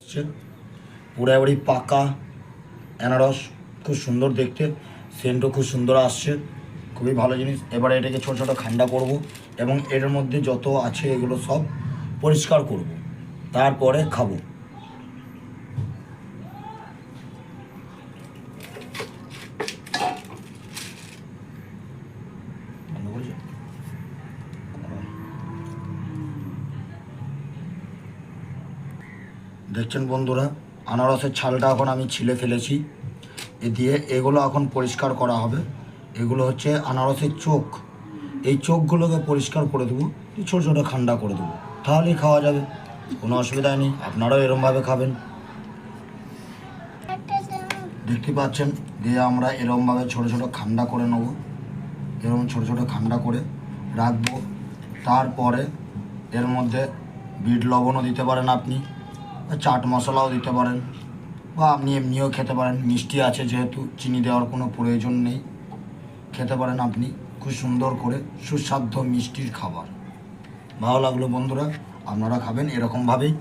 আসছে, পুরোপুরি পাকা আনারস, খুব সুন্দর দেখতে, সেন্টও খুব সুন্দর আসছে, খুবই ভালো জিনিস। এবারে এটাকে ছোটো ছোটো ঠান্ডা করব এবং এর মধ্যে যত আছে এগুলো সব পরিষ্কার করব, তারপরে খাবো। দেখছেন বন্ধুরা, আনারসের ছালটা এখন আমি ছিলে ফেলেছি, এ দিয়ে এগুলো এখন পরিষ্কার করা হবে। এগুলো হচ্ছে আনারসের চোখ, এই চোখগুলোকে পরিষ্কার করে দেবো, ছোটো ছোটো ঠান্ডা করে দেবো, তাহলেই খাওয়া যাবে, কোনো অসুবিধা নেই। আপনারাও এরমভাবে খাবেন, দেখতে পাচ্ছেন। দিয়ে আমরা এরমভাবে ছোটো ছোটো ঠান্ডা করে নেবো, এরকম ছোটো ছোটো ঠান্ডা করে রাখবো। তারপরে এর মধ্যে বিট লবণও দিতে পারেন আপনি, চাট মশলাও দিতে পারেন, বা আপনি এমনিও খেতে পারেন। মিষ্টি আছে যেহেতু, চিনি দেওয়ার কোনো প্রয়োজন নেই, খেতে পারেন আপনি। খুব সুন্দর করে সুস্বাদু মিষ্টির খাবার। ভালো লাগলো বন্ধুরা, আপনারা খাবেন এরকমভাবেই।